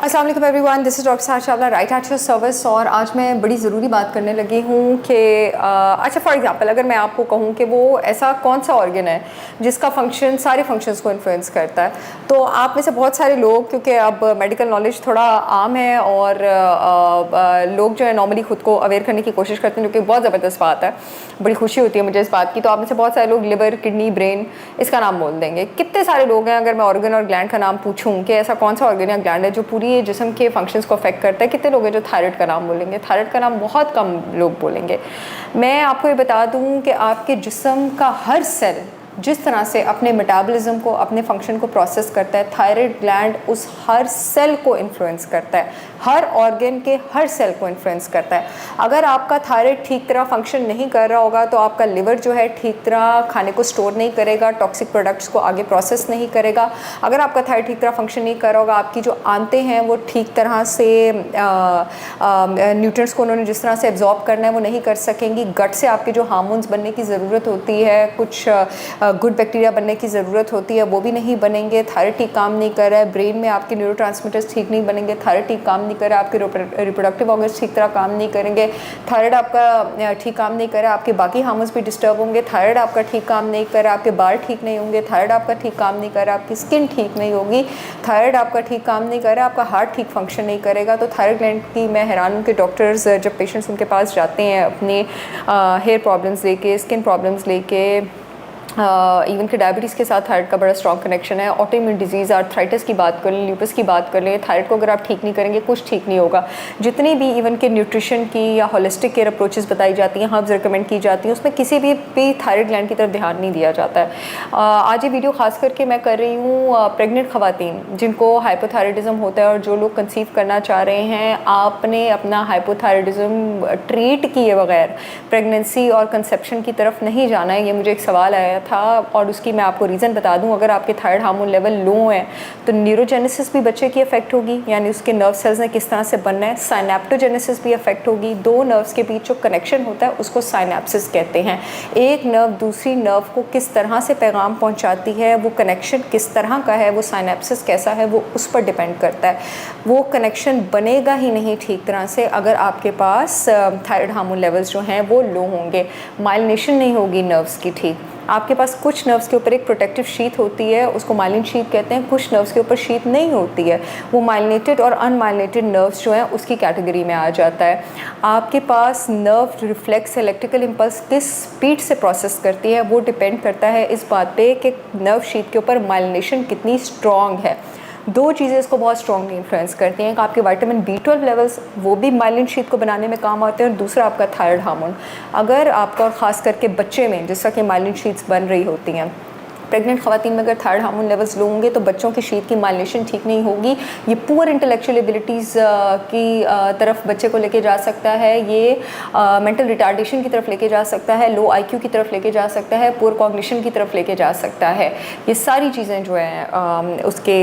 अस्सलाम वालेकुम everyone, this is doctor सारा चावला, राइट हार्ट सर्विस। और आज मैं बड़ी ज़रूरी बात करने लगी हूँ कि अच्छा फॉर एग्जांपल अगर मैं आपको कहूँ कि वो ऐसा कौन सा ऑर्गन है जिसका फंक्शन सारे फंक्शंस को इन्फ्लुएंस करता है, तो आप में से बहुत सारे लोग, क्योंकि अब मेडिकल नॉलेज थोड़ा आम है और लोग जो है नॉर्मली खुद को अवेयर करने की कोशिश करते हैं, जो कि बहुत ज़बरदस्त बात है, बड़ी खुशी होती है मुझे इस बात की। तो आप में से बहुत सारे लोग लिवर, किडनी, ब्रेन इसका नाम बोल देंगे। कितने सारे लोग हैं, अगर मैं ऑर्गन और ग्लैंड का नाम पूछूं कि ऐसा कौन सा ऑर्गन या ग्लैंड है जो पूरी जिस्म के फंक्शंस को अफेक्ट करता है, कितने लोग हैं जो थायराइड का नाम बोलेंगे? थायराइड का नाम बहुत कम लोग बोलेंगे। मैं आपको ये बता दूं कि आपके जिस्म का हर सेल जिस तरह से अपने मेटाबॉलिज्म को, अपने फंक्शन को प्रोसेस करता है, थायराइड ग्लैंड उस हर सेल को इन्फ्लुएंस करता है, हर ऑर्गन के हर सेल को इन्फ्लुएंस करता है। अगर आपका थायराइड ठीक तरह फंक्शन नहीं कर रहा होगा तो आपका लिवर जो है ठीक तरह खाने को स्टोर नहीं करेगा, टॉक्सिक प्रोडक्ट्स को आगे प्रोसेस नहीं करेगा। अगर आपका थायराइड ठीक तरह फंक्शन नहीं कर रहा होगा, आपकी जो आंतें हैं वो ठीक तरह से न्यूट्रिएंट्स को उन्होंने जिस तरह से एब्जॉर्ब करना है वो नहीं कर सकेंगी। गट से आपके जो हार्मोन्स बनने की ज़रूरत होती है, कुछ गुड बैक्टीरिया बनने की ज़रूरत होती है, वो भी नहीं बनेंगे। थायराइड ठीक काम नहीं कर रहा है। ब्रेन में आपके न्यूरोट्रांसमीटर्स ठीक नहीं बनेंगे। थायराइड ठीक काम नहीं कर रहा है। आपके रिप्रोडक्टिव ऑर्गन्स ठीक तरह काम नहीं करेंगे। थायराइड आपका ठीक काम नहीं कर रहा है। आपके बाकी हार्मोन्स भी डिस्टर्ब होंगे। थायराइड आपका ठीक काम नहीं कर रहा है। आपके बाल ठीक नहीं होंगे। थायराइड आपका ठीक काम नहीं कर रहा है। आपकी स्किन ठीक नहीं होगी। थायराइड आपका ठीक काम नहीं कर रहा है। आपका हार्ट ठीक फंक्शन नहीं करेगा। तो थायराइड ग्लैंड की मैं हैरान हूँ कि डॉक्टर्स जब पेशेंट्स उनके पास जाते हैं अपने हेयर प्रॉब्लम्स लेके, स्किन प्रॉब्लम्स लेके, इवन कि डायबिटीज़ के साथ थायराइड का बड़ा स्ट्रॉन्ग कनेक्शन है। ऑटोइम्यून डिजीज़, आर्थराइटिस की बात कर लें, ल्यूपस की बात कर लें, थायराइड को अगर आप ठीक नहीं करेंगे कुछ ठीक नहीं होगा। जितनी भी इवन के न्यूट्रिशन की या होलिस्टिक केयर अप्रोचेस बताई जाती हैं, हर्ब्स रिकमेंड की जाती हैं, उसमें किसी भी थायराइड ग्लैंड की तरफ ध्यान नहीं दिया जाता है। आज ये वीडियो खास करके मैं कर रही हूँ प्रेग्नेंट ख़वातीन जिनको हाइपोथायराइडिज्म होता है और जो लोग कंसीव करना चाह रहे हैं। आपने अपना हाइपोथायराइडिज्म ट्रीट किए बगैर प्रेगनेंसी और कंसेप्शन की तरफ नहीं जाना है। ये मुझे एक सवाल आया था और उसकी मैं आपको रीज़न बता दूं। अगर आपके थायराइड हार्मोन लेवल लो हैं तो न्यूरोजेनेसिस भी बच्चे की अफेक्ट होगी, यानी उसके नर्व सेल्स ने किस तरह से बनना है। साइनेप्टोजेनेसिस भी अफेक्ट होगी। दो नर्व्स के बीच जो कनेक्शन होता है उसको साइनेप्सिस कहते हैं। एक नर्व दूसरी नर्व को किस तरह से पैगाम पहुंचाती है, वो कनेक्शन किस तरह का है, वो साइनेप्सिस कैसा है, वो उस पर डिपेंड करता है। वो कनेक्शन बनेगा ही नहीं ठीक तरह से अगर आपके पास थायराइड हार्मोन लेवल्स जो हैं वो लो होंगे। माइलिनेशन नहीं होगी नर्व्स की ठीक। आपके पास कुछ नर्व्स के ऊपर एक प्रोटेक्टिव शीथ होती है, उसको माइलिन शीथ कहते हैं। कुछ नर्व्स के ऊपर शीथ नहीं होती है, वो माइलिनेटेड और अनमाइलिनेटेड नर्व्स जो हैं उसकी कैटेगरी में आ जाता है। आपके पास नर्व रिफ्लेक्स इलेक्ट्रिकल इम्पल्स किस स्पीड से प्रोसेस करती है वो डिपेंड करता है इस बात पे कि नर्व शीथ के ऊपर माइलिनेशन कितनी स्ट्रॉन्ग है। दो चीज़ें इसको बहुत स्ट्रॉन्गली इन्फ्लुएंस करती हैं। आपके विटामिन B12 लेवल्स वो भी माइलिन शीथ को बनाने में काम आते हैं, और दूसरा आपका थायराइड हार्मोन। अगर आपका ख़ास करके बच्चे में जिस तरह की माइलिन शीथ्स बन रही होती हैं, प्रेग्नेंट ख़वातीन में अगर थायराइड हार्मोन लेवल्स लो होंगे तो बच्चों की शीत की माइलिनेशन ठीक नहीं होगी। ये पुअर इंटेलेक्चुअल एबिलिटीज़ की तरफ बच्चे को लेके जा सकता है। ये मेंटल रिटार्डेशन की तरफ लेके जा सकता है, लो IQ की तरफ लेके जा सकता है, पुअर कॉग्निशन की तरफ लेके जा सकता है। ये सारी चीज़ें जो हैं उसके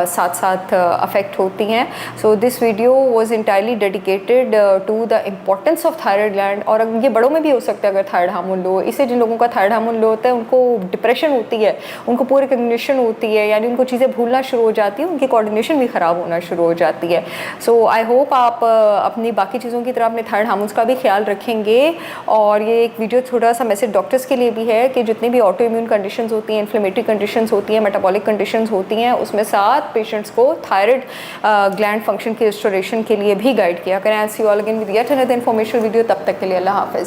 साथ साथ अफेक्ट होती हैं। So this video was entirely dedicated to the importance of thyroid gland. और ये बड़ों में भी हो सकता है अगर थायराइड हार्मोन लो। इससे जिन लोगों का थायराइड हार्मोन लो होता है उनको डिप्रेशन होती है, उनको पूरी रिकग्निशन होती है, यानी उनको चीज़ें भूलना शुरू हो जाती है, उनकी कोऑर्डिनेशन भी ख़राब होना शुरू हो जाती है। सो आई होप आप अपनी बाकी चीज़ों की तरह अपने थायराइड हार्मोन्स का भी ख्याल रखेंगे। और ये एक वीडियो थोड़ा सा मैसेज डॉक्टर्स के लिए भी है कि जितनी भी ऑटो इम्यून कंडीशंस होती हैं, इन्फ्लेमेटरी कंडीशंस होती हैं, मेटाबॉलिक कंडीशंस होती हैं, उसमें साथ पेशेंट्स को थायराइड ग्लैंड फंक्शन की रिस्टोरेशन के लिए भी गाइड किया करें। I see you all again with yet another informational video. तब तक के लिए अल्लाह हाफ़िज़।